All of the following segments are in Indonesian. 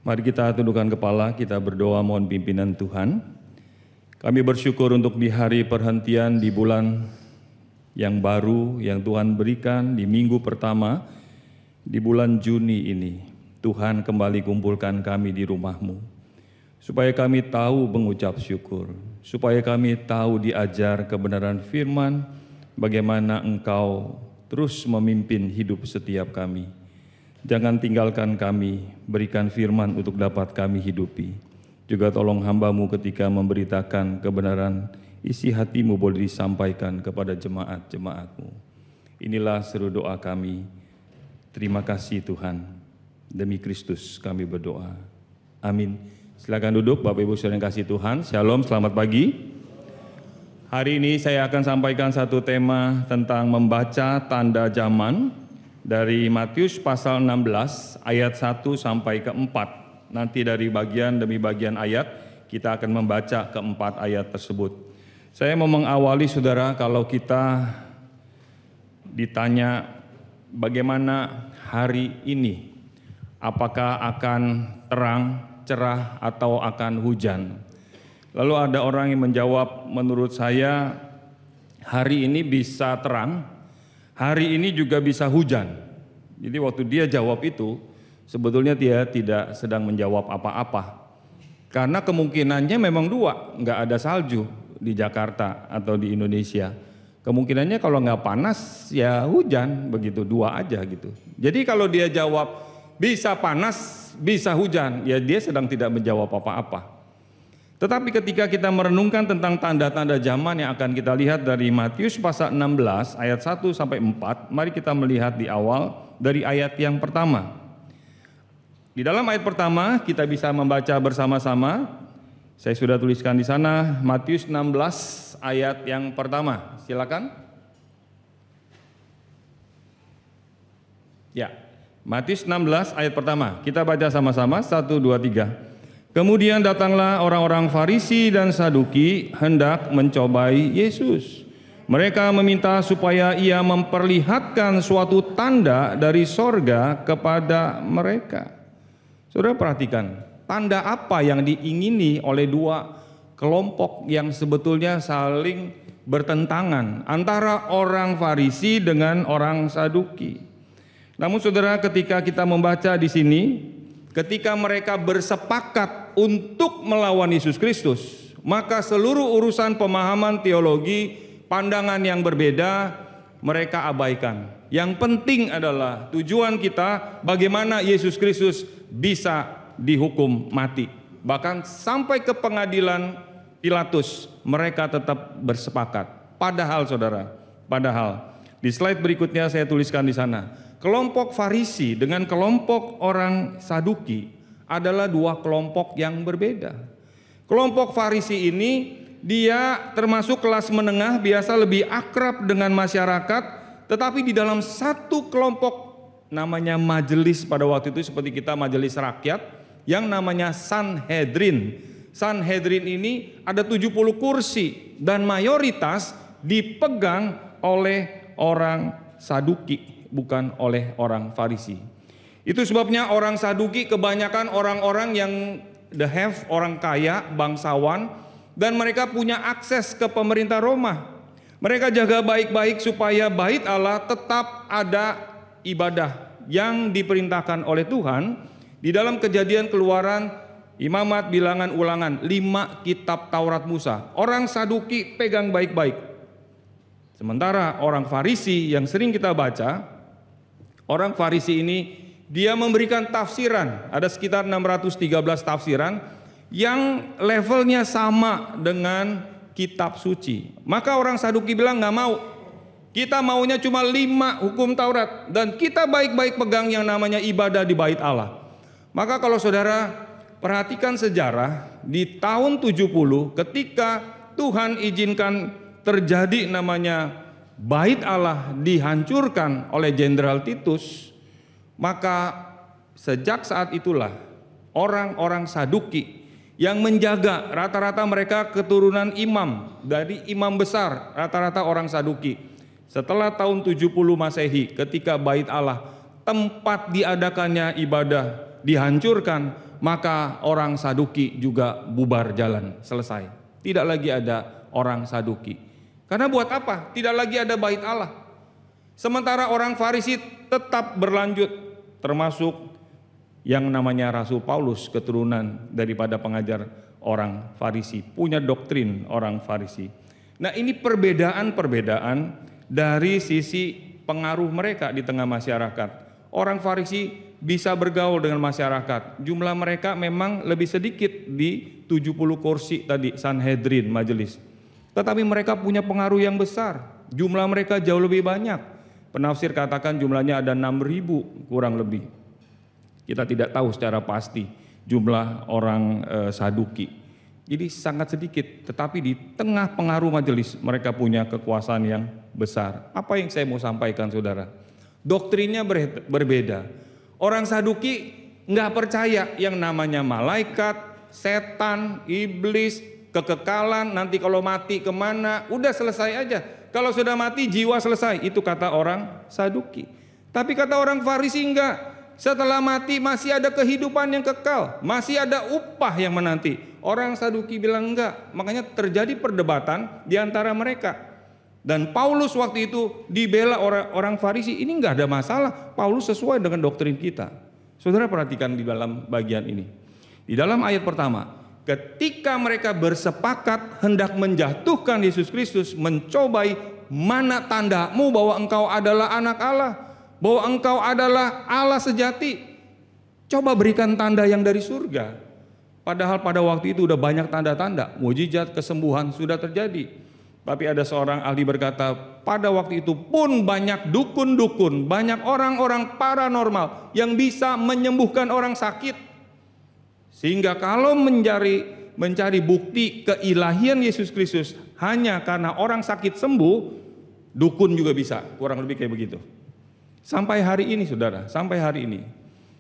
Mari kita tundukkan kepala, kita berdoa mohon pimpinan Tuhan. Kami bersyukur untuk di hari perhentian di bulan yang baru yang Tuhan berikan di minggu pertama di bulan Juni ini. Tuhan kembali kumpulkan kami di rumah-Mu, supaya kami tahu mengucap syukur, supaya kami tahu diajar kebenaran firman, bagaimana Engkau terus memimpin hidup setiap kami. Jangan tinggalkan kami, berikan firman untuk dapat kami hidupi. Juga tolong hamba-Mu ketika memberitakan kebenaran, isi hati-Mu boleh disampaikan kepada jemaat-jemaat-Mu. Inilah seru doa kami. Terima kasih Tuhan. Demi Kristus kami berdoa. Amin. Silakan duduk Bapak Ibu saudara yang kasih Tuhan. Shalom, selamat pagi. Hari ini saya akan sampaikan satu tema tentang membaca tanda zaman dari Matius pasal 16 ayat 1 sampai ke 4. Nanti dari bagian demi bagian ayat kita akan membaca keempat ayat tersebut. Saya mau mengawali saudara, kalau kita ditanya bagaimana hari ini, apakah akan terang, cerah, atau akan hujan? Lalu ada orang yang menjawab, menurut saya hari ini bisa terang, hari ini juga bisa hujan. Jadi waktu dia jawab itu, sebetulnya dia tidak sedang menjawab apa-apa. Karena kemungkinannya memang dua, nggak ada salju di Jakarta atau di Indonesia. Kemungkinannya kalau nggak panas ya hujan, begitu, dua aja gitu. Jadi kalau dia jawab bisa panas, bisa hujan, ya dia sedang tidak menjawab apa-apa. Tetapi ketika kita merenungkan tentang tanda-tanda zaman yang akan kita lihat dari Matius pasal 16 ayat 1 sampai 4, mari kita melihat di awal dari ayat yang pertama. Di dalam ayat pertama kita bisa membaca bersama-sama. Saya sudah tuliskan di sana Matius 16 ayat yang pertama. Silakan. Ya. Matius 16 ayat pertama, kita baca sama-sama, 1, 2, 3. Kemudian datanglah orang-orang Farisi dan Saduki hendak mencobai Yesus. Mereka meminta supaya ia memperlihatkan suatu tanda dari sorga kepada mereka. Saudara perhatikan, tanda apa yang diingini oleh dua kelompok yang sebetulnya saling bertentangan antara orang Farisi dengan orang Saduki. Namun saudara, ketika kita membaca di sini, ketika mereka bersepakat untuk melawan Yesus Kristus, maka seluruh urusan pemahaman teologi, pandangan yang berbeda, mereka abaikan. Yang penting adalah tujuan kita bagaimana Yesus Kristus bisa dihukum mati. Bahkan sampai ke pengadilan Pilatus, mereka tetap bersepakat. Padahal saudara, di slide berikutnya saya tuliskan di sana, kelompok Farisi dengan kelompok orang Saduki adalah dua kelompok yang berbeda. Kelompok Farisi ini dia termasuk kelas menengah, biasa lebih akrab dengan masyarakat, tetapi di dalam satu kelompok namanya majelis pada waktu itu seperti kita majelis rakyat yang namanya Sanhedrin. Sanhedrin ini ada 70 kursi dan mayoritas dipegang oleh orang Saduki, bukan oleh orang Farisi. Itu sebabnya orang Saduki kebanyakan orang-orang yang the have, orang kaya, bangsawan, dan mereka punya akses ke pemerintah Roma. Mereka jaga baik-baik supaya bait Allah tetap ada ibadah yang diperintahkan oleh Tuhan. Di dalam Kejadian Keluaran, Imamat, Bilangan, Ulangan, 5 kitab Taurat Musa, orang Saduki pegang baik-baik. Sementara orang Farisi yang sering kita baca, orang Farisi ini dia memberikan tafsiran, ada sekitar 613 tafsiran yang levelnya sama dengan kitab suci. Maka orang Saduki bilang nggak mau, kita maunya cuma 5 hukum Taurat dan kita baik-baik pegang yang namanya ibadah di bait Allah. Maka kalau saudara perhatikan sejarah di tahun 70 ketika Tuhan izinkan terjadi namanya bait Allah dihancurkan oleh Jenderal Titus, maka sejak saat itulah orang-orang Saduki yang menjaga, rata-rata mereka keturunan imam, dari imam besar, rata-rata orang Saduki. Setelah tahun 70 Masehi ketika bait Allah tempat diadakannya ibadah dihancurkan, maka orang Saduki juga bubar jalan, selesai. Tidak lagi ada orang Saduki. Karena buat apa? Tidak lagi ada bait Allah. Sementara orang Farisi tetap berlanjut, termasuk yang namanya Rasul Paulus, keturunan daripada pengajar orang Farisi, punya doktrin orang Farisi. Nah, ini perbedaan-perbedaan dari sisi pengaruh mereka di tengah masyarakat. Orang Farisi bisa bergaul dengan masyarakat. Jumlah mereka memang lebih sedikit di 70 kursi tadi, Sanhedrin, majelis. Tetapi mereka punya pengaruh yang besar. Jumlah mereka jauh lebih banyak. Penafsir katakan jumlahnya ada 6.000 kurang lebih. Kita tidak tahu secara pasti jumlah orang Saduki. Jadi sangat sedikit, tetapi di tengah pengaruh majelis mereka punya kekuasaan yang besar. Apa yang saya mau sampaikan, saudara? Doktrinnya berbeda. Orang Saduki nggak percaya yang namanya malaikat, setan, iblis, kekekalan, nanti kalau mati kemana, udah selesai aja. Kalau sudah mati jiwa selesai, itu kata orang Saduki. Tapi kata orang Farisi enggak, setelah mati masih ada kehidupan yang kekal, masih ada upah yang menanti. Orang Saduki bilang enggak, makanya terjadi perdebatan di antara mereka. Dan Paulus waktu itu dibela orang Farisi, ini enggak ada masalah, Paulus sesuai dengan doktrin kita. Saudara perhatikan di dalam bagian ini. Di dalam ayat pertama, ketika mereka bersepakat hendak menjatuhkan Yesus Kristus, mencobai, mana tandamu bahwa engkau adalah anak Allah, bahwa engkau adalah Allah sejati. Coba berikan tanda yang dari surga. Padahal pada waktu itu udah banyak tanda-tanda, mujizat, kesembuhan sudah terjadi. Tapi ada seorang ahli berkata, pada waktu itu pun banyak dukun-dukun, banyak orang-orang paranormal yang bisa menyembuhkan orang sakit. Sehingga kalau mencari bukti keilahian Yesus Kristus hanya karena orang sakit sembuh, dukun juga bisa, kurang lebih kayak begitu. Sampai hari ini, saudara, sampai hari ini.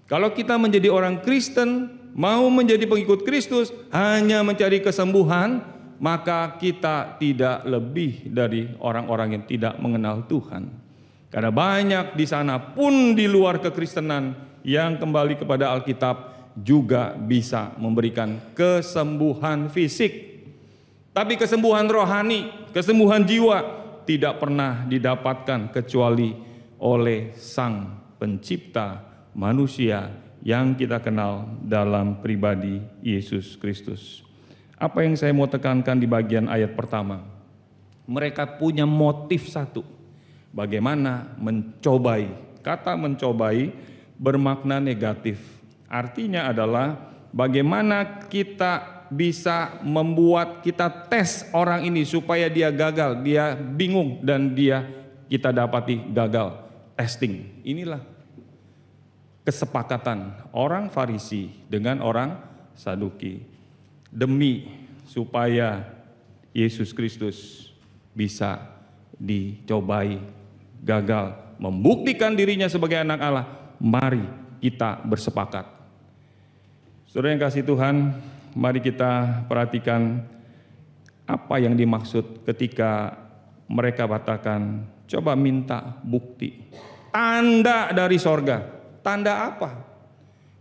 Kalau kita menjadi orang Kristen, mau menjadi pengikut Kristus, hanya mencari kesembuhan, maka kita tidak lebih dari orang-orang yang tidak mengenal Tuhan. Karena banyak di sana pun di luar kekristenan yang kembali kepada Alkitab juga bisa memberikan kesembuhan fisik. Tapi kesembuhan rohani, kesembuhan jiwa tidak pernah didapatkan kecuali oleh Sang Pencipta manusia yang kita kenal dalam pribadi Yesus Kristus. Apa yang saya mau tekankan di bagian ayat pertama? Mereka punya motif satu. Bagaimana mencobai. Kata mencobai bermakna negatif. Artinya adalah bagaimana kita bisa membuat kita tes orang ini supaya dia gagal, dia bingung dan kita dapati gagal. Testing. Inilah kesepakatan orang Farisi dengan orang Saduki. Demi supaya Yesus Kristus bisa dicobai, gagal, membuktikan dirinya sebagai anak Allah, mari kita bersepakat. Saudara yang kasih Tuhan, mari kita perhatikan apa yang dimaksud ketika mereka katakan, coba minta bukti, tanda dari sorga. Tanda apa?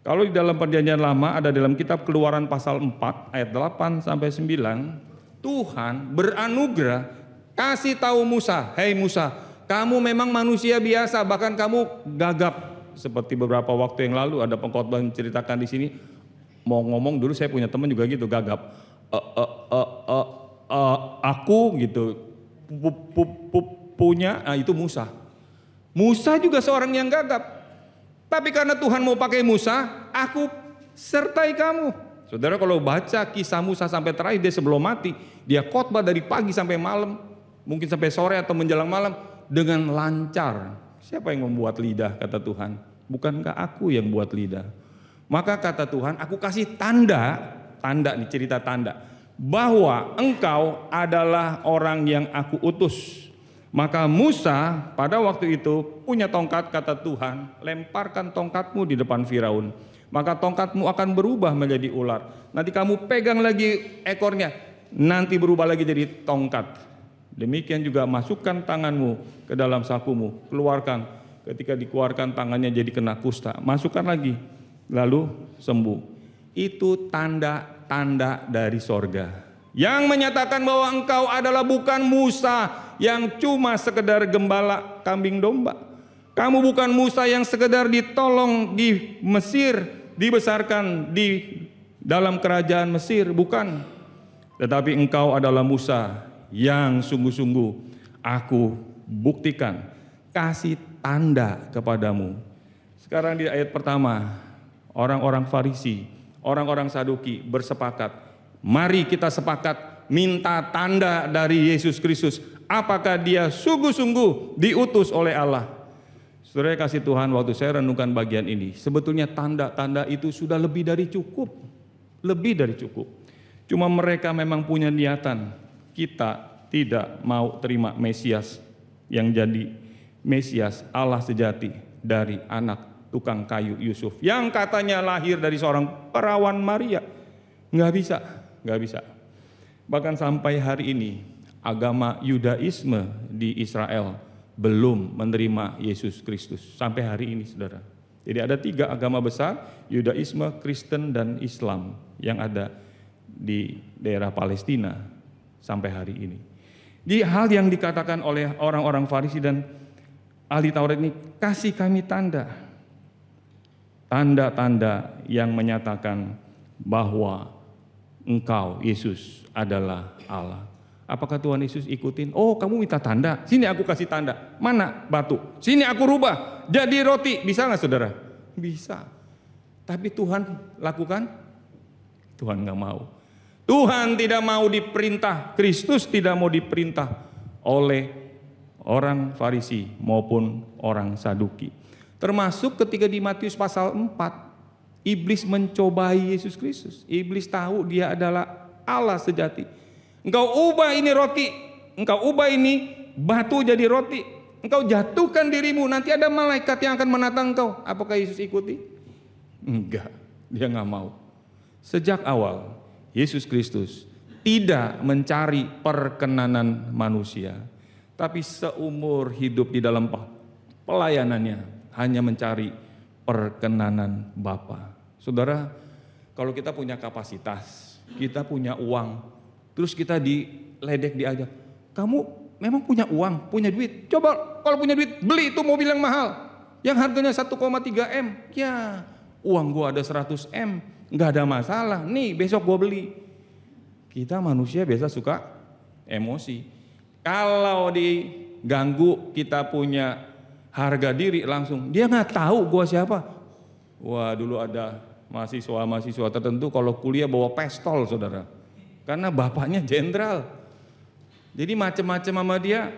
Kalau di dalam perjanjian lama ada dalam kitab Keluaran pasal 4 ayat 8 sampai 9, Tuhan beranugerah kasih tahu Musa, "Hei Musa, kamu memang manusia biasa, bahkan kamu gagap." Seperti beberapa waktu yang lalu ada pengkhotbah menceritakan di sini, mau ngomong dulu saya punya teman juga gitu, gagap. Aku gitu punya, itu Musa. Musa juga seorang yang gagap. Tapi karena Tuhan mau pakai Musa, aku sertai kamu. Saudara kalau baca kisah Musa sampai terakhir dia sebelum mati, dia khotbah dari pagi sampai malam, mungkin sampai sore atau menjelang malam dengan lancar. Siapa yang membuat lidah, kata Tuhan? Bukankah aku yang buat lidah? Maka kata Tuhan, aku kasih tanda nih cerita tanda, bahwa engkau adalah orang yang aku utus. Maka Musa pada waktu itu punya tongkat, kata Tuhan, lemparkan tongkatmu di depan Firaun. Maka tongkatmu akan berubah menjadi ular. Nanti kamu pegang lagi ekornya, nanti berubah lagi jadi tongkat. Demikian juga masukkan tanganmu ke dalam sakumu, keluarkan. Ketika dikeluarkan tangannya jadi kena kusta, masukkan lagi, lalu sembuh. Itu tanda-tanda dari sorga yang menyatakan bahwa engkau adalah bukan Musa yang cuma sekedar gembala kambing domba. Kamu bukan Musa yang sekedar ditolong di Mesir, dibesarkan di dalam kerajaan Mesir, bukan. Tetapi engkau adalah Musa yang sungguh-sungguh aku buktikan, kasih tanda kepadamu. Sekarang di ayat pertama, orang-orang Farisi, orang-orang Saduki bersepakat, mari kita sepakat minta tanda dari Yesus Kristus. Apakah dia sungguh-sungguh diutus oleh Allah? Saudara kasih Tuhan, waktu saya renungkan bagian ini, sebetulnya tanda-tanda itu sudah lebih dari cukup. Lebih dari cukup. Cuma mereka memang punya niatan, kita tidak mau terima Mesias yang jadi Mesias Allah sejati dari anak tukang kayu Yusuf yang katanya lahir dari seorang perawan Maria. Nggak bisa. Bahkan sampai hari ini agama Yudaisme di Israel belum menerima Yesus Kristus sampai hari ini, saudara. Jadi ada 3 agama besar, Yudaisme, Kristen, dan Islam yang ada di daerah Palestina sampai hari ini. Di hal yang dikatakan oleh orang-orang Farisi dan ahli Taurat ini, kasih kami tanda-tanda yang menyatakan bahwa engkau Yesus adalah Allah. Apakah Tuhan Yesus ikutin? Oh, kamu minta tanda, sini aku kasih tanda. Mana batu? Sini aku rubah jadi roti. Bisa nggak, saudara? Bisa. Tapi Tuhan lakukan? Tuhan nggak mau. Tuhan tidak mau diperintah, Kristus tidak mau diperintah oleh orang Farisi maupun orang Saduki. Termasuk ketika di Matius pasal 4, iblis mencobai Yesus Kristus. Iblis tahu dia adalah Allah sejati. Engkau ubah ini roti, engkau ubah ini batu jadi roti, engkau jatuhkan dirimu, nanti ada malaikat yang akan menatang engkau. Apakah Yesus ikuti? Enggak, dia nggak mau. Sejak awal, Yesus Kristus tidak mencari perkenanan manusia, tapi seumur hidup di dalam pelayanannya hanya mencari perkenanan Bapa. Saudara, kalau kita punya kapasitas, kita punya uang, terus kita diledek, diajak, kamu memang punya uang, punya duit, coba kalau punya duit beli itu mobil yang mahal yang harganya 1,3 M. Ya, uang gua ada 100 M, nggak ada masalah, nih besok gua beli. Kita manusia biasa suka emosi. Kalau diganggu kita punya harga diri langsung, dia nggak tahu gua siapa. Wah, dulu ada mahasiswa tertentu kalau kuliah bawa pistol, saudara, karena bapaknya jenderal. Jadi macam-macam sama dia,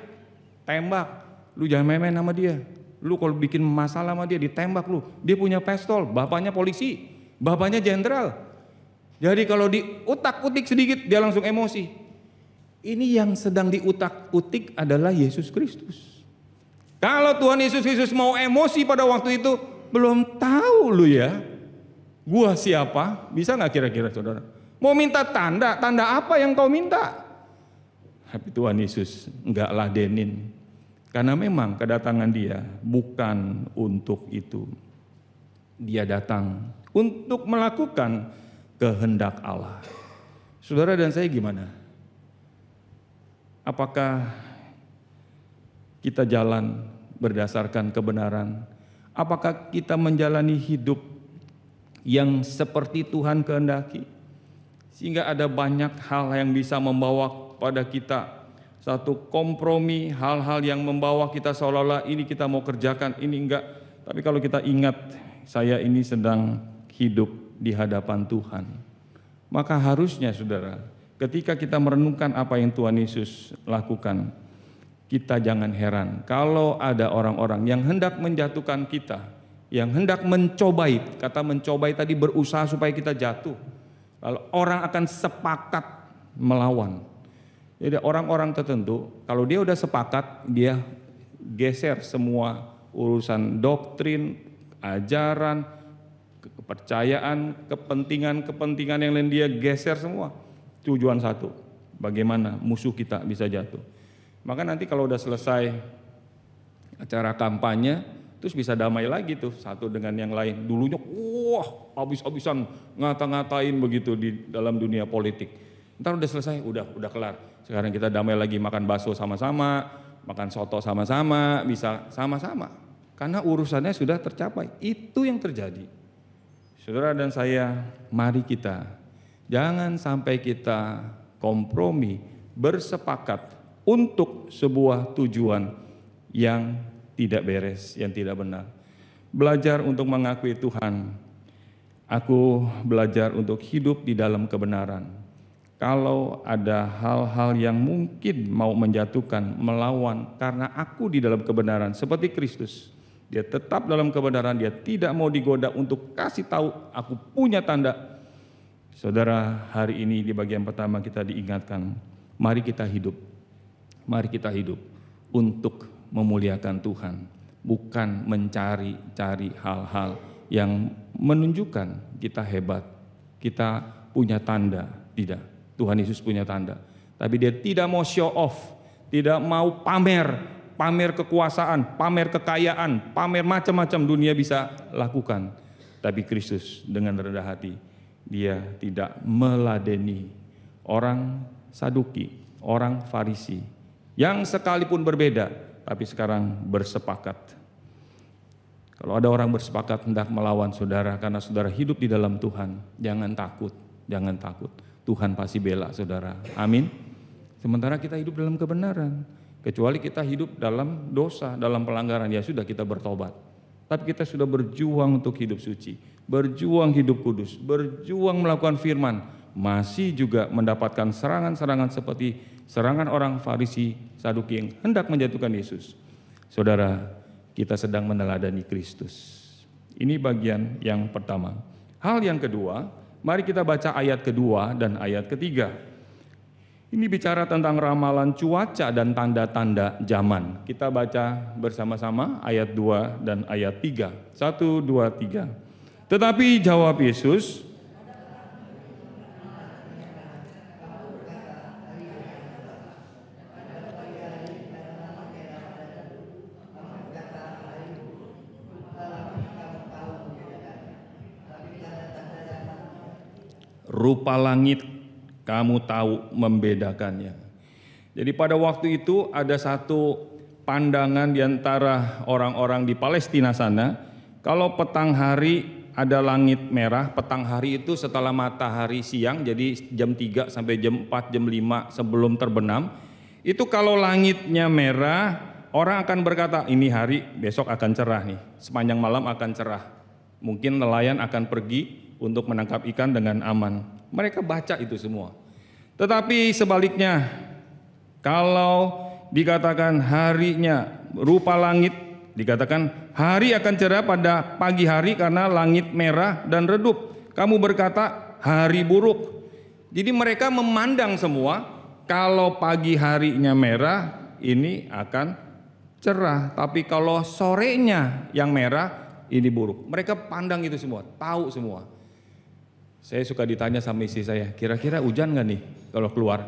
tembak. Lu jangan main-main sama dia. Lu kalau bikin masalah sama dia ditembak lu. Dia punya pistol, bapaknya polisi, bapaknya jenderal. Jadi kalau diutak-utik sedikit dia langsung emosi. Ini yang sedang diutak-utik adalah Yesus Kristus. Kalau Tuhan Yesus Kristus mau emosi pada waktu itu, belum tahu lu ya, gua siapa? Bisa nggak kira-kira, saudara? Mau minta tanda apa yang kau minta? Tapi Tuhan Yesus nggak ladenin, karena memang kedatangan dia bukan untuk itu. Dia datang untuk melakukan kehendak Allah. Saudara dan saya gimana? Apakah kita jalan berdasarkan kebenaran? Apakah kita menjalani hidup yang seperti Tuhan kehendaki? Sehingga ada banyak hal yang bisa membawa pada kita satu kompromi, hal-hal yang membawa kita seolah-olah ini kita mau kerjakan, ini enggak. Tapi kalau kita ingat, saya ini sedang hidup di hadapan Tuhan, maka harusnya, saudara, ketika kita merenungkan apa yang Tuhan Yesus lakukan, kita jangan heran kalau ada orang-orang yang hendak menjatuhkan kita, yang hendak mencobai. Kata mencobai tadi berusaha supaya kita jatuh. Lalu orang akan sepakat melawan. Jadi orang-orang tertentu, kalau dia udah sepakat, dia geser semua urusan doktrin, ajaran, kepercayaan, kepentingan yang lain, dia geser semua. Tujuan satu, bagaimana musuh kita bisa jatuh. Maka nanti kalau udah selesai acara kampanye, terus bisa damai lagi tuh satu dengan yang lain. Dulunya, wah wah habis-habisan ngata-ngatain begitu di dalam dunia politik. Ntar udah selesai, udah kelar. Sekarang kita damai lagi, makan bakso sama-sama, makan soto sama-sama, bisa sama-sama. Karena urusannya sudah tercapai. Itu yang terjadi. Saudara dan saya, mari kita jangan sampai kita kompromi, bersepakat untuk sebuah tujuan yang tidak beres, yang tidak benar. Belajar untuk mengakui Tuhan. Aku belajar untuk hidup di dalam kebenaran. Kalau ada hal-hal yang mungkin mau menjatuhkan, melawan, karena aku di dalam kebenaran seperti Kristus. Dia tetap dalam kebenaran, dia tidak mau digoda untuk kasih tahu aku punya tanda. Saudara, hari ini di bagian pertama kita diingatkan, mari kita hidup. Mari kita hidup untuk memuliakan Tuhan, bukan mencari-cari hal-hal yang menunjukkan kita hebat, kita punya tanda. Tidak, Tuhan Yesus punya tanda. Tapi dia tidak mau show off, tidak mau pamer kekuasaan, pamer kekayaan, pamer macam-macam dunia bisa lakukan. Tapi Kristus dengan rendah hati, dia tidak meladeni orang Saduki, orang Farisi, yang sekalipun berbeda, tapi sekarang bersepakat. Kalau ada orang bersepakat hendak melawan saudara, karena saudara hidup di dalam Tuhan, jangan takut, jangan takut. Tuhan pasti bela saudara, amin. Sementara kita hidup dalam kebenaran, kecuali kita hidup dalam dosa, dalam pelanggaran, ya sudah kita bertobat. Tapi kita sudah berjuang untuk hidup suci, berjuang hidup kudus, berjuang melakukan firman, masih juga mendapatkan serangan-serangan seperti serangan orang Farisi, Saduki yang hendak menjatuhkan Yesus. Saudara, kita sedang meneladani Kristus. Ini bagian yang pertama. Hal yang kedua, mari kita baca ayat kedua dan ayat ketiga. Ini bicara tentang ramalan cuaca dan tanda-tanda zaman. Kita baca bersama-sama ayat 2 dan ayat 3. 1, 2, 3. Tetapi jawab Yesus, rupa langit kamu tahu membedakannya. Jadi pada waktu itu ada satu pandangan di antara orang-orang di Palestina sana, kalau petang hari ada langit merah, petang hari itu setelah matahari siang, jadi jam 3 sampai jam 4, jam 5 sebelum terbenam, itu kalau langitnya merah, orang akan berkata, ini hari besok akan cerah nih, sepanjang malam akan cerah. Mungkin nelayan akan pergi untuk menangkap ikan dengan aman. Mereka baca itu semua. Tetapi sebaliknya, kalau dikatakan harinya rupa langit, dikatakan hari akan cerah pada pagi hari karena langit merah dan redup. Kamu berkata hari buruk. Jadi mereka memandang semua, kalau pagi harinya merah, ini akan cerah. Tapi kalau sorenya yang merah, ini buruk. Mereka pandang itu semua, tahu semua. Saya suka ditanya sama istri saya, kira-kira hujan nggak nih kalau keluar?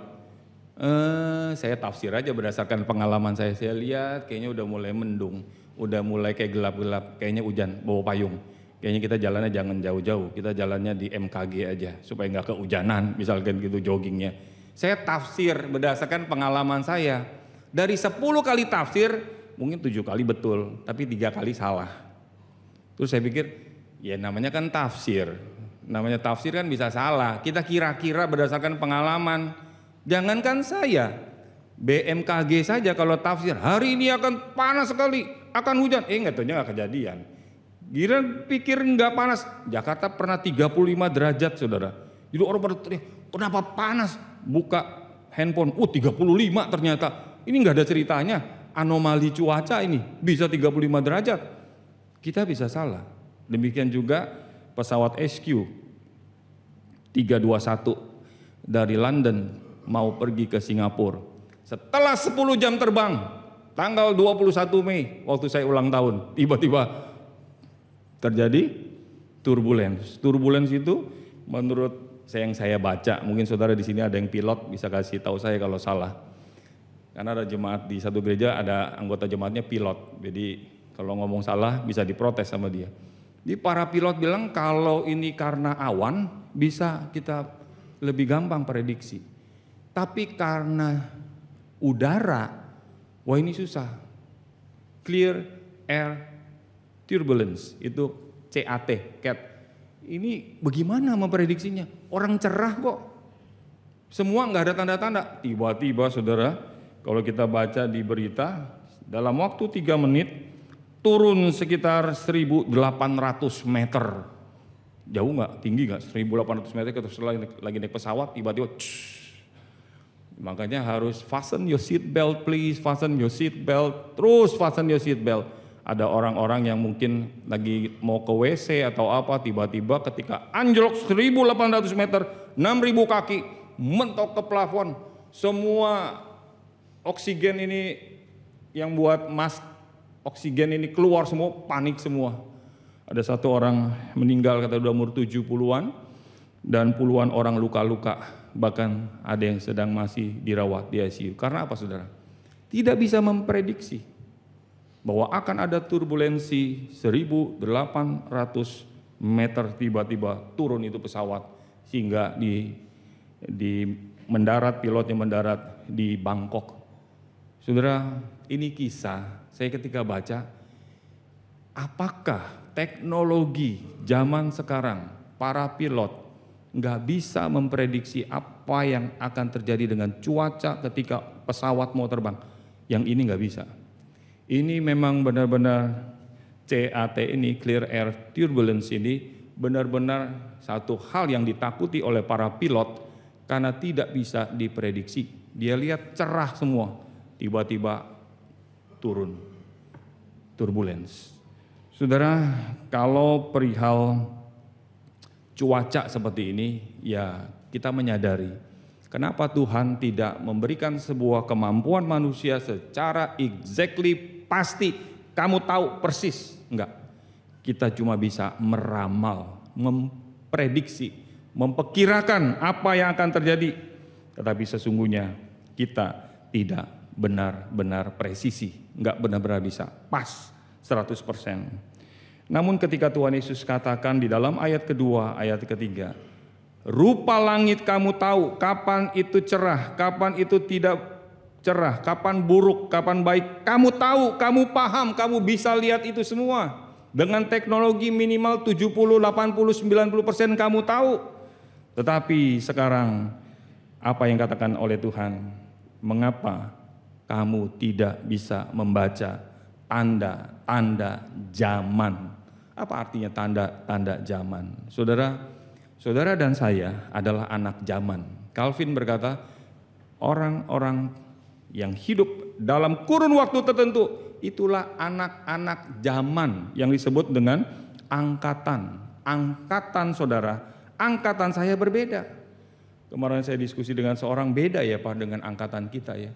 Saya tafsir aja berdasarkan pengalaman saya. Saya lihat kayaknya udah mulai mendung, udah mulai kayak gelap-gelap, kayaknya hujan, bawa payung. Kayaknya kita jalannya jangan jauh-jauh, kita jalannya di MKG aja supaya nggak kehujanan, misalkan gitu joggingnya. Saya tafsir berdasarkan pengalaman saya. Dari 10 kali tafsir, mungkin 7 kali betul, tapi 3 kali salah. Terus saya pikir, ya namanya kan tafsir. Namanya tafsir kan bisa salah. Kita kira-kira berdasarkan pengalaman. Jangankan saya, BMKG saja kalau tafsir, hari ini akan panas sekali, akan hujan. Nggak tahunya nggak kejadian. Kira pikir nggak panas. Jakarta pernah 35 derajat saudara. Jadi orang pada tanya, kenapa panas? Buka handphone, 35 ternyata. Ini nggak ada ceritanya. Anomali cuaca ini bisa 35 derajat. Kita bisa salah. Demikian juga pesawat SQ 321 dari London mau pergi ke Singapura. Setelah 10 jam terbang, tanggal 21 Mei waktu saya ulang tahun, tiba-tiba terjadi turbulence. Turbulence itu menurut yang saya baca, mungkin saudara di sini ada yang pilot bisa kasih tahu saya kalau salah. Karena ada jemaat di satu gereja, ada anggota jemaatnya pilot. Jadi kalau ngomong salah bisa diprotes sama dia. Jadi para pilot bilang kalau ini karena awan bisa kita lebih gampang prediksi. Tapi karena udara, wah ini susah. Clear Air Turbulence, itu CAT, CAT. Ini bagaimana memprediksinya? Orang cerah kok. Semua nggak ada tanda-tanda. Tiba-tiba saudara, kalau kita baca di berita, dalam waktu 3 menit, turun sekitar 1.800 meter. Jauh nggak? Tinggi nggak? 1.800 meter kita lagi naik pesawat, tiba-tiba makanya harus fasten your seat belt please, fasten your seat belt, terus fasten your seat belt. Ada orang-orang yang mungkin lagi mau ke WC atau apa, tiba-tiba ketika anjlok 1.800 meter, 6.000 kaki, mentok ke plafon, semua oksigen ini yang buat mask oksigen ini keluar semua, panik semua. Ada satu orang meninggal, kata udah umur 70-an, dan puluhan orang luka-luka, bahkan ada yang sedang masih dirawat di ICU. Karena apa saudara? Tidak bisa memprediksi bahwa akan ada turbulensi 1.800 meter tiba-tiba turun itu pesawat sehingga di mendarat, pilotnya mendarat di Bangkok. Saudara, ini kisah saya ketika baca, apakah teknologi zaman sekarang para pilot nggak bisa memprediksi apa yang akan terjadi dengan cuaca ketika pesawat mau terbang? Yang ini nggak bisa. Ini memang benar-benar CAT ini, Clear Air Turbulence ini, benar-benar satu hal yang ditakuti oleh para pilot karena tidak bisa diprediksi. Dia lihat cerah semua, tiba-tiba turun, turbulence. Saudara, kalau perihal cuaca seperti ini, ya kita menyadari kenapa Tuhan tidak memberikan sebuah kemampuan manusia secara exactly pasti, kamu tahu persis. Enggak, kita cuma bisa meramal, memprediksi, memperkirakan apa yang akan terjadi. Tetapi sesungguhnya kita tidak benar-benar presisi, enggak benar-benar bisa pas 100%. Namun ketika Tuhan Yesus katakan di dalam ayat kedua, ayat ketiga, rupa langit kamu tahu, kapan itu cerah, kapan itu tidak cerah, kapan buruk, kapan baik, kamu tahu, kamu paham, kamu bisa lihat itu semua. Dengan teknologi minimal 70, 80, 90% kamu tahu. Tetapi sekarang apa yang katakan oleh Tuhan? Mengapa kamu tidak bisa membaca tanda-tanda zaman? Apa artinya tanda-tanda zaman? Saudara dan saya adalah anak zaman. Calvin berkata, orang-orang yang hidup dalam kurun waktu tertentu, itulah anak-anak zaman yang disebut dengan angkatan. Angkatan saudara, angkatan saya berbeda. Kemarin saya diskusi dengan seorang, beda ya Pak dengan angkatan kita ya.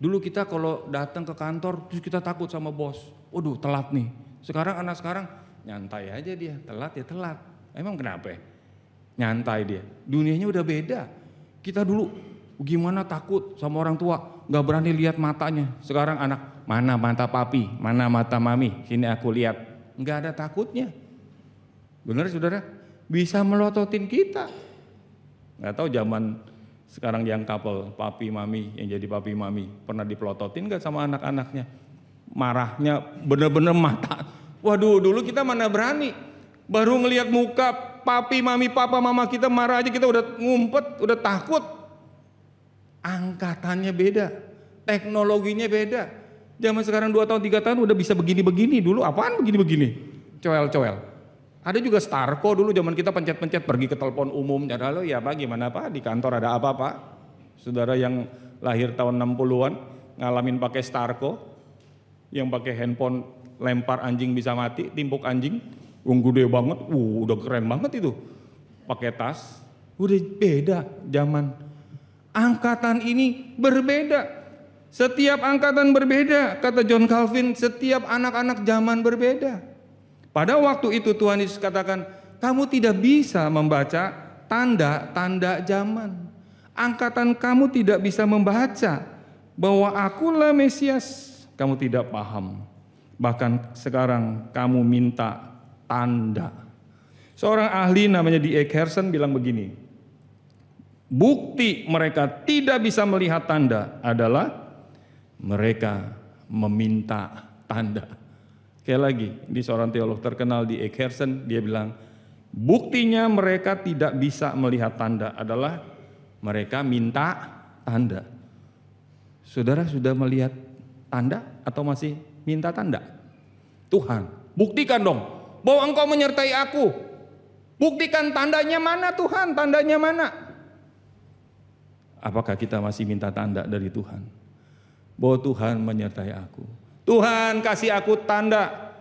Dulu kita kalau datang ke kantor, terus kita takut sama bos. Waduh telat nih. Sekarang anak sekarang nyantai aja dia, telat ya telat. Emang kenapa ya? Nyantai dia. Dunianya udah beda. Kita dulu gimana takut sama orang tua, gak berani lihat matanya. Sekarang anak, mana mata papi, mana mata mami, sini aku lihat. Gak ada takutnya. Benar saudara? Bisa melototin kita. Gak tahu zaman sekarang yang couple, papi mami, yang jadi papi mami, pernah dipelototin gak sama anak-anaknya? Marahnya bener-bener mata. Waduh, dulu kita mana berani. Baru ngelihat muka papi mami, papa mama kita marah aja kita udah ngumpet, udah takut. Angkatannya beda, teknologinya beda. Zaman sekarang 2 tahun 3 tahun udah bisa begini-begini. Dulu apaan begini-begini? Coel-coel. Ada juga Starco dulu zaman kita pencet-pencet pergi ke telepon umum. Halo ya Pak, gimana Pak? Di kantor ada apa Pak? Saudara yang lahir tahun 60-an ngalamin pakai Starco, yang pakai handphone lempar anjing bisa mati, timpuk anjing, gede banget, udah keren banget itu. Pakai tas, udah beda zaman. Angkatan ini berbeda. Setiap angkatan berbeda, kata John Calvin, setiap anak-anak zaman berbeda. Pada waktu itu Tuhan Yesus katakan, kamu tidak bisa membaca tanda-tanda zaman. Angkatan kamu tidak bisa membaca bahwa akulah Mesias. Kamu tidak paham. Bahkan sekarang kamu minta tanda. Seorang ahli namanya D.A. Carson bilang begini, bukti mereka tidak bisa melihat tanda adalah mereka meminta tanda. Sekali lagi, di seorang teolog terkenal D.A. Carson, dia bilang, buktinya mereka tidak bisa melihat tanda adalah mereka minta tanda. Saudara sudah melihat tanda atau masih minta tanda? Tuhan, buktikan dong bahwa Engkau menyertai aku. Buktikan tandanya mana Tuhan, tandanya mana? Apakah kita masih minta tanda dari Tuhan? Bahwa Tuhan menyertai aku. Tuhan kasih aku tanda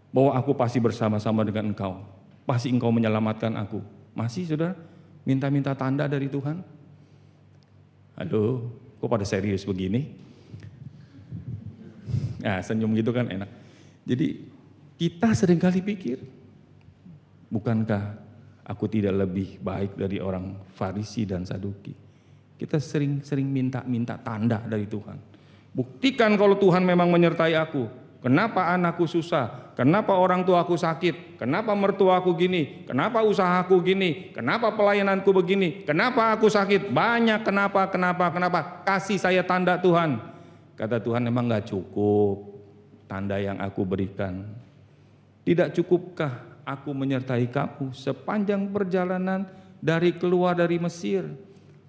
bahwa aku pasti bersama-sama dengan Engkau. Pasti Engkau menyelamatkan aku. Masih saudara minta-minta tanda dari Tuhan? Aduh, kok pada serius begini? Nah, senyum gitu kan enak. Jadi kita seringkali pikir, bukankah aku tidak lebih baik dari orang Farisi dan Saduki? Kita sering minta tanda dari Tuhan. Buktikan kalau Tuhan memang menyertai aku. Kenapa anakku susah? Kenapa orang tuaku sakit? Kenapa mertuaku gini? Kenapa usahaku gini? Kenapa pelayananku begini? Kenapa aku sakit? Banyak kenapa. Kasih saya tanda Tuhan. Kata Tuhan, memang gak cukup tanda yang aku berikan. Tidak cukupkah aku menyertai kamu sepanjang perjalanan dari keluar dari Mesir?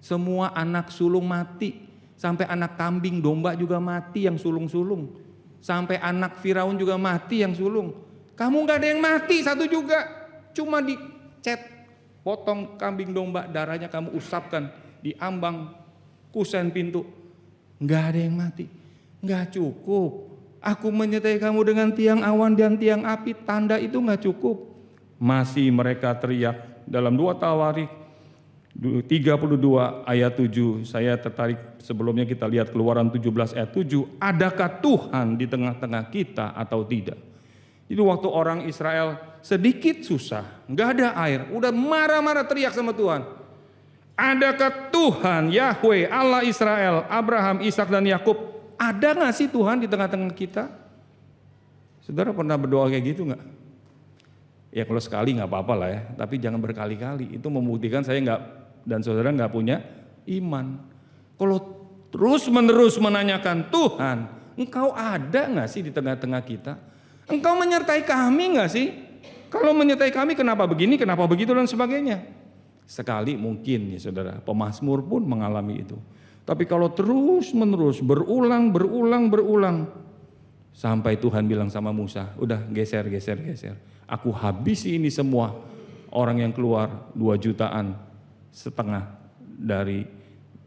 Semua anak sulung mati, sampai anak kambing domba juga mati yang sulung-sulung. Sampai anak Firaun juga mati yang sulung. Kamu gak ada yang mati satu juga. Cuma dicet, potong kambing domba, darahnya kamu usapkan di ambang kusen pintu. Gak ada yang mati. Gak cukup. Aku menyertai kamu dengan tiang awan dan tiang api. Tanda itu gak cukup. Masih mereka teriak dalam 2 Tawarik 32 ayat 7. Saya tertarik, sebelumnya kita lihat Keluaran 17 ayat 7. Adakah Tuhan di tengah-tengah kita atau tidak? Jadi waktu orang Israel sedikit susah, nggak ada air, udah marah-marah teriak sama Tuhan. Adakah Tuhan Yahweh Allah Israel, Abraham, Ishak dan Yakub? Ada nggak sih Tuhan di tengah-tengah kita? Saudara pernah berdoa kayak gitu nggak? Ya kalau sekali nggak apa-apa lah ya, tapi jangan berkali-kali. Itu membuktikan saya nggak dan saudara nggak punya iman. Kalau terus-menerus menanyakan, Tuhan, Engkau ada nggak sih di tengah-tengah kita? Engkau menyertai kami nggak sih? Kalau menyertai kami, kenapa begini, kenapa begitu dan sebagainya? Sekali mungkin ya saudara, pemazmur pun mengalami itu. Tapi kalau terus-menerus berulang, sampai Tuhan bilang sama Musa, udah geser. Aku habisi ini semua orang yang keluar 2,5 jutaan dari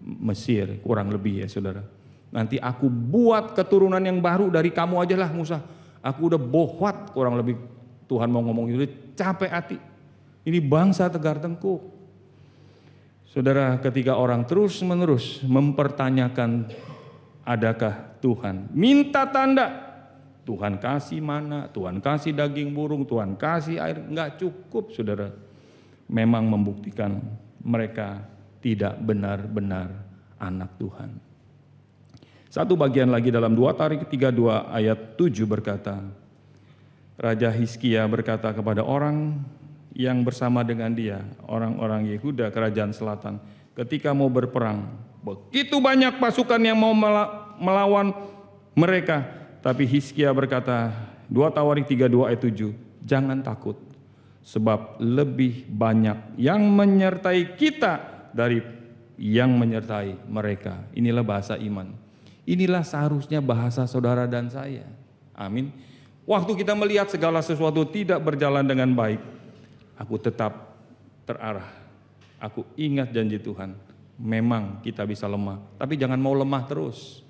Mesir, kurang lebih ya saudara. Nanti aku buat keturunan yang baru dari kamu aja lah Musa. Aku udah bohwat, kurang lebih Tuhan mau ngomong itu, capek hati. Ini bangsa tegar tengkuk. Saudara, ketika orang terus-menerus mempertanyakan adakah Tuhan, minta tanda. Tuhan kasih mana, Tuhan kasih daging burung, Tuhan kasih air, enggak cukup saudara. Memang membuktikan mereka tidak benar-benar anak Tuhan. Satu bagian lagi dalam 2 Tawarik 32 ayat 7 berkata, Raja Hizkia berkata kepada orang yang bersama dengan dia, orang-orang Yehuda kerajaan selatan, ketika mau berperang, begitu banyak pasukan yang mau melawan mereka. Tapi Hizkia berkata, 2 Tawarik 32 ayat 7, jangan takut, sebab lebih banyak yang menyertai kita dari yang menyertai mereka. Inilah bahasa iman. Inilah seharusnya bahasa saudara dan saya. Amin. Waktu kita melihat segala sesuatu tidak berjalan dengan baik, aku tetap terarah. Aku ingat janji Tuhan. Memang kita bisa lemah, tapi jangan mau lemah terus.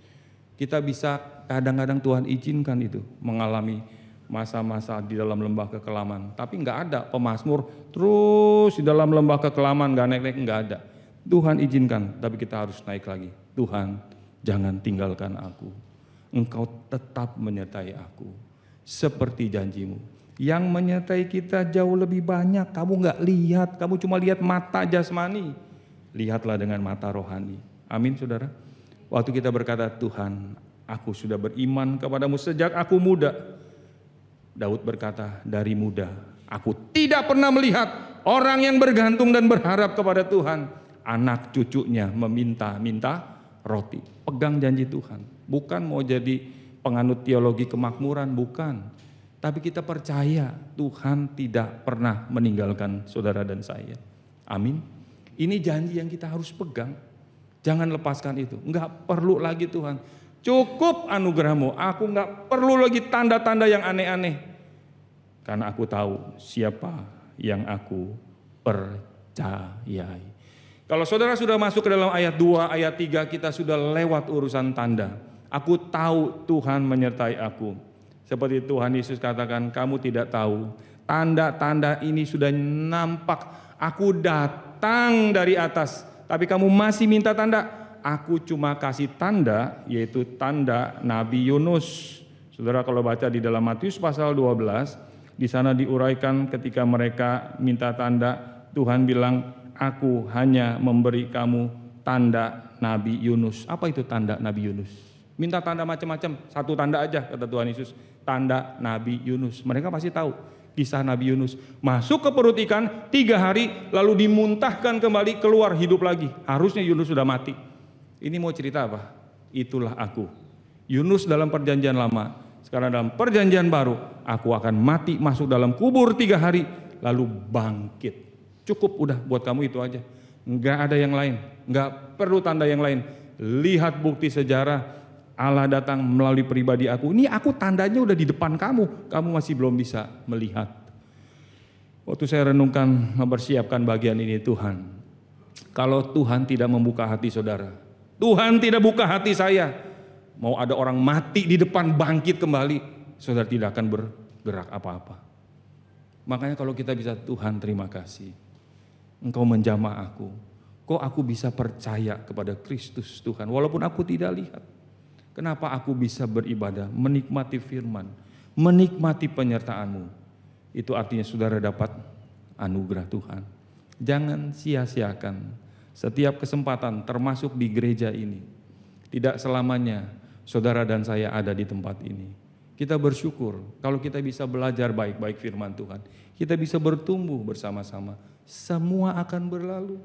Kita bisa kadang-kadang Tuhan izinkan itu mengalami masa-masa di dalam lembah kekelaman. Tapi enggak ada pemazmur terus di dalam lembah kekelaman enggak naik-naik, enggak ada. Tuhan izinkan, tapi kita harus naik lagi. Tuhan, jangan tinggalkan aku. Engkau tetap menyertai aku seperti janjimu. Yang menyertai kita jauh lebih banyak. Kamu enggak lihat, kamu cuma lihat mata jasmani. Lihatlah dengan mata rohani. Amin saudara. Waktu kita berkata, Tuhan, aku sudah beriman kepadamu sejak aku muda. Daud berkata, dari muda Aku tidak pernah melihat orang yang bergantung dan berharap kepada Tuhan, anak cucunya meminta-minta roti. Pegang janji Tuhan. Bukan mau jadi penganut teologi kemakmuran, bukan. Tapi kita percaya Tuhan tidak pernah meninggalkan saudara dan saya. Amin. Ini janji yang kita harus pegang. Jangan lepaskan itu. Enggak perlu lagi Tuhan. Cukup anugerah-Mu. Aku enggak perlu lagi tanda-tanda yang aneh-aneh. Karena aku tahu siapa yang aku percayai. Kalau saudara sudah masuk ke dalam ayat 2, ayat 3, kita sudah lewat urusan tanda. Aku tahu Tuhan menyertai aku. Seperti Tuhan Yesus katakan, kamu tidak tahu. Tanda-tanda ini sudah nampak. Aku datang dari atas. Tapi kamu masih minta tanda. Aku cuma kasih tanda, yaitu tanda Nabi Yunus. Saudara kalau baca di dalam Matius pasal 12, di sana diuraikan ketika mereka minta tanda, Tuhan bilang, aku hanya memberi kamu tanda Nabi Yunus. Apa itu tanda Nabi Yunus? Minta tanda macam-macam, satu tanda aja kata Tuhan Yesus, tanda Nabi Yunus. Mereka pasti tahu kisah Nabi Yunus. Masuk ke perut ikan 3 hari, lalu dimuntahkan kembali, keluar hidup lagi. Harusnya Yunus sudah mati. Ini mau cerita apa? Itulah aku. Yunus dalam perjanjian lama, sekarang dalam perjanjian baru, aku akan mati masuk dalam kubur 3 hari, lalu bangkit. Cukup udah buat kamu itu aja. Enggak ada yang lain, enggak perlu tanda yang lain. Lihat bukti sejarah, Allah datang melalui pribadi aku. Ini aku tandanya udah di depan kamu, kamu masih belum bisa melihat. Waktu saya renungkan mempersiapkan bagian ini, Tuhan, kalau Tuhan tidak membuka hati saudara, Tuhan tidak buka hati saya, mau ada orang mati di depan bangkit kembali, saudara tidak akan bergerak apa-apa. Makanya kalau kita bisa, Tuhan terima kasih, Engkau menjamah aku. Kok aku bisa percaya kepada Kristus Tuhan, walaupun aku tidak lihat. Kenapa aku bisa beribadah, menikmati firman, menikmati penyertaan-Mu. Itu artinya saudara dapat anugerah Tuhan. Jangan sia-siakan setiap kesempatan, termasuk di gereja ini. Tidak selamanya saudara dan saya ada di tempat ini. Kita bersyukur kalau kita bisa belajar baik-baik firman Tuhan. Kita bisa bertumbuh bersama-sama. Semua akan berlalu.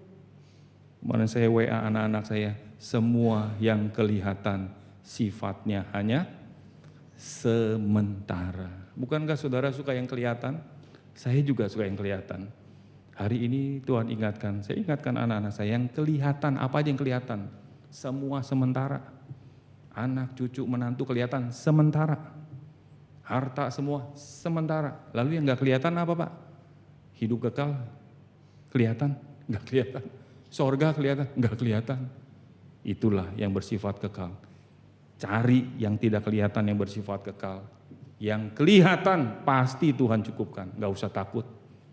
Kemarin saya WA anak-anak saya, semua yang kelihatan sifatnya hanya sementara. Bukankah saudara suka yang kelihatan? Saya juga suka yang kelihatan. Hari ini Tuhan ingatkan, saya ingatkan anak-anak saya yang kelihatan, apa aja yang kelihatan? Semua sementara. Anak, cucu, menantu kelihatan sementara. Harta semua sementara. Lalu yang gak kelihatan apa Pak? Hidup kekal kelihatan? Gak kelihatan. Sorga kelihatan? Gak kelihatan. Itulah yang bersifat kekal. Cari yang tidak kelihatan yang bersifat kekal. Yang kelihatan pasti Tuhan cukupkan. Gak usah takut.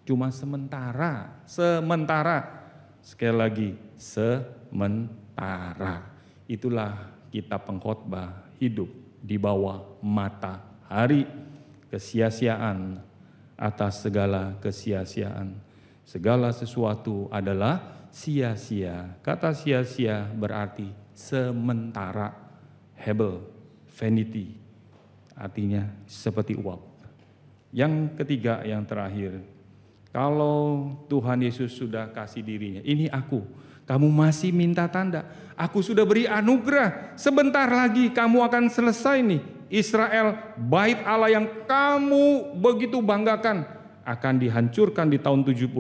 Cuma sementara. Sementara. Sekali lagi, sementara. Itulah kitab pengkhotbah, hidup di bawah matahari. Kesia-siaan atas segala kesia-siaan. Segala sesuatu adalah sia-sia. Kata sia-sia berarti sementara. Hebel, vanity, artinya seperti uap. Yang ketiga, yang terakhir, kalau Tuhan Yesus sudah kasih dirinya, ini aku, kamu masih minta tanda, aku sudah beri anugerah, sebentar lagi kamu akan selesai nih. Israel, bait Allah yang kamu begitu banggakan, akan dihancurkan di tahun 70.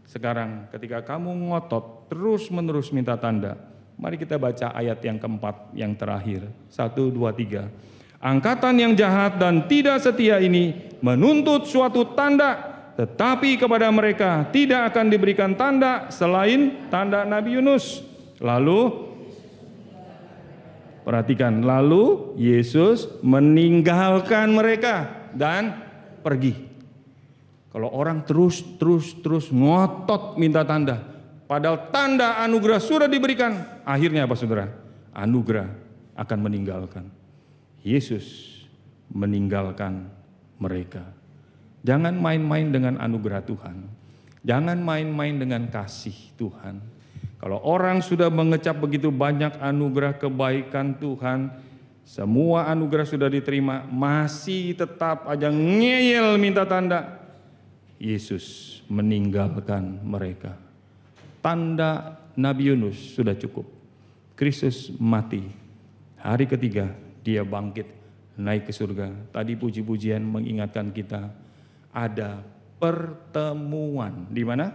Sekarang ketika kamu ngotot, terus menerus minta tanda, mari kita baca ayat yang keempat, yang terakhir. 1, 2, 3. Angkatan yang jahat dan tidak setia ini menuntut suatu tanda, tetapi kepada mereka tidak akan diberikan tanda selain tanda Nabi Yunus. Lalu, perhatikan, lalu Yesus meninggalkan mereka dan pergi. Kalau orang terus ngotot minta tanda, padahal tanda anugerah sudah diberikan, akhirnya apa saudara? Anugerah akan meninggalkan. Yesus meninggalkan mereka. Jangan main-main dengan anugerah Tuhan. Jangan main-main dengan kasih Tuhan. Kalau orang sudah mengecap begitu banyak anugerah kebaikan Tuhan, semua anugerah sudah diterima, masih tetap aja ngeyel minta tanda. Yesus meninggalkan mereka. Tanda Nabi Yunus sudah cukup. Kristus mati. Hari ketiga dia bangkit, naik ke surga. Tadi puji-pujian mengingatkan kita ada pertemuan. Di mana?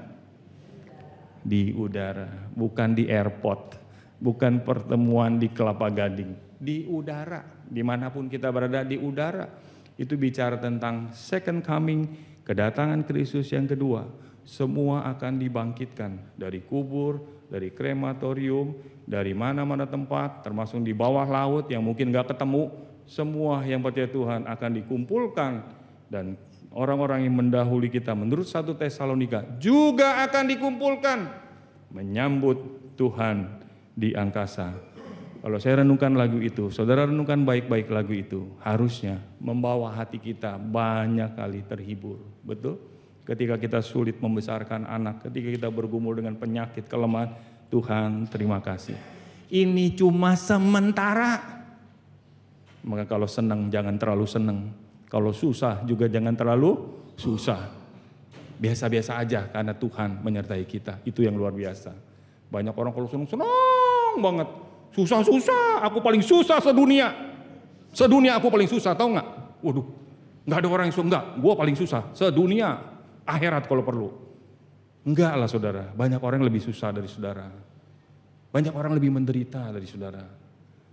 Di udara, bukan di airport, bukan pertemuan di Kelapa Gading, di udara, dimanapun kita berada di udara. Itu bicara tentang second coming, kedatangan Kristus yang kedua. Semua akan dibangkitkan dari kubur, dari krematorium, dari mana-mana tempat, termasuk di bawah laut yang mungkin gak ketemu. Semua yang percaya Tuhan akan dikumpulkan, dan orang-orang yang mendahului kita menurut 1 Tesalonika juga akan dikumpulkan menyambut Tuhan di angkasa. Kalau saya renungkan lagu itu, saudara renungkan baik-baik lagu itu, harusnya membawa hati kita banyak kali terhibur. Betul? Ketika kita sulit membesarkan anak, ketika kita bergumul dengan penyakit, kelemahan, Tuhan terima kasih. Ini cuma sementara. Maka kalau senang jangan terlalu senang. Kalau susah juga jangan terlalu susah. Biasa-biasa aja karena Tuhan menyertai kita. Itu yang luar biasa. Banyak orang kalau senang banget. Susah-susah, aku paling susah sedunia. Sedunia aku paling susah, tahu nggak? Waduh, nggak ada orang yang susah. Enggak, gue paling susah sedunia. Akhirat kalau perlu. Enggak lah saudara, banyak orang yang lebih susah dari saudara. Banyak orang lebih menderita dari saudara.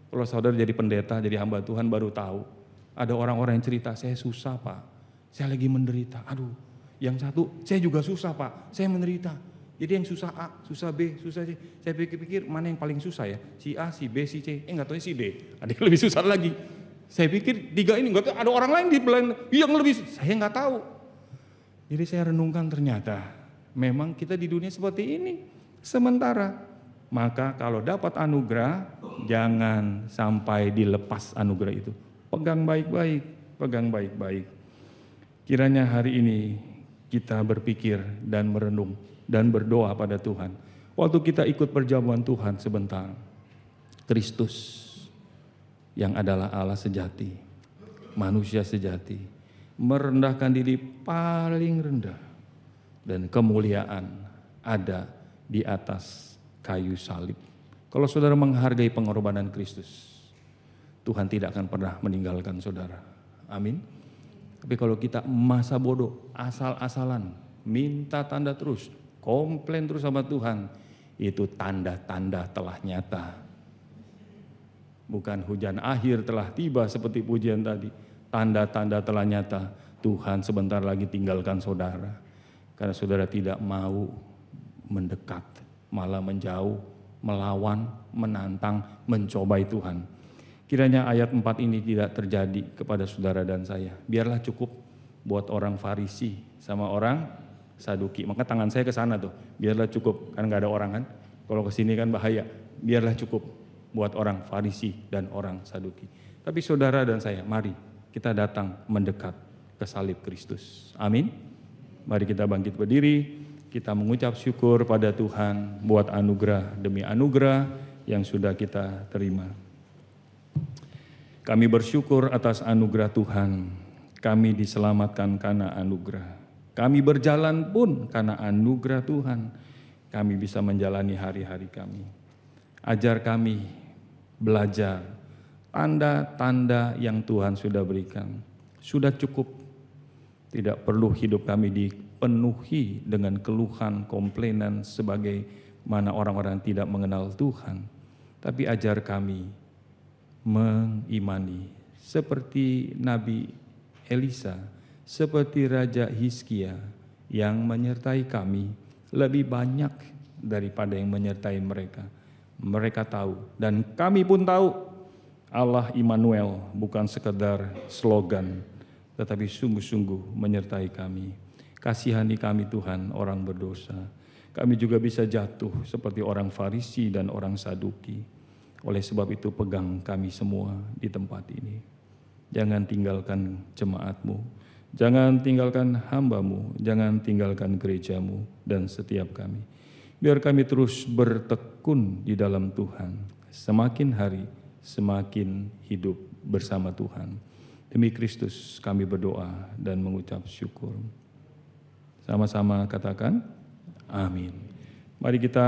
Kalau saudara jadi pendeta, jadi hamba Tuhan baru tahu. Ada orang-orang yang cerita, saya susah pak, saya lagi menderita. Aduh, yang satu, saya juga susah pak, saya menderita. Jadi yang susah A, susah B, susah C. Saya pikir-pikir mana yang paling susah ya? Si A, si B, si C. Nggak tahu si D. Ada yang lebih susah lagi. Saya pikir tiga ini, nggak tahu ada orang lain di belakang yang lebih, saya nggak tahu. Jadi saya renungkan ternyata memang kita di dunia seperti ini sementara. Maka kalau dapat anugerah jangan sampai dilepas anugerah itu. Pegang baik-baik, pegang baik-baik. Kiranya hari ini kita berpikir dan merenung dan berdoa pada Tuhan. Waktu kita ikut perjamuan Tuhan sebentar, Kristus yang adalah Allah sejati, manusia sejati, merendahkan diri paling rendah, dan kemuliaan ada di atas kayu salib. Kalau saudara menghargai pengorbanan Kristus, Tuhan tidak akan pernah meninggalkan saudara. Amin. Tapi kalau kita masa bodoh, asal-asalan, minta tanda terus, komplain terus sama Tuhan, itu tanda-tanda telah nyata. Bukan hujan akhir telah tiba seperti pujian tadi. Tanda-tanda telah nyata, Tuhan sebentar lagi tinggalkan saudara. Karena saudara tidak mau mendekat, malah menjauh, melawan, menantang, mencobai Tuhan. Kiranya ayat 4 ini tidak terjadi kepada saudara dan saya. Biarlah cukup buat orang Farisi sama orang Saduki. Maka tangan saya ke sana tuh, biarlah cukup, kan gak ada orang kan. Kalau ke sini kan bahaya. Biarlah cukup buat orang Farisi dan orang Saduki. Tapi saudara dan saya, mari kita datang mendekat ke salib Kristus. Amin. Mari kita bangkit berdiri, kita mengucap syukur pada Tuhan buat anugerah demi anugerah yang sudah kita terima. Kami bersyukur atas anugerah Tuhan. Kami diselamatkan karena anugerah. Kami berjalan pun karena anugerah Tuhan. Kami bisa menjalani hari-hari kami. Ajar kami belajar tanda-tanda yang Tuhan sudah berikan. Sudah cukup. Tidak perlu hidup kami dipenuhi dengan keluhan, komplainan sebagai mana orang-orang tidak mengenal Tuhan. Tapi ajar kami mengimani seperti Nabi Elisa, seperti Raja Hizkia yang menyertai kami lebih banyak daripada yang menyertai mereka. Mereka tahu dan kami pun tahu Allah Immanuel bukan sekedar slogan, tetapi sungguh-sungguh menyertai kami. Kasihani kami Tuhan, orang berdosa. Kami juga bisa jatuh seperti orang Farisi dan orang Saduki. Oleh sebab itu pegang kami semua di tempat ini. Jangan tinggalkan jemaat-Mu, jangan tinggalkan hamba-Mu, jangan tinggalkan gereja-Mu dan setiap kami. Biar kami terus bertekun di dalam Tuhan, semakin hari semakin hidup bersama Tuhan. Demi Kristus kami berdoa dan mengucap syukur. Sama-sama katakan amin. Mari kita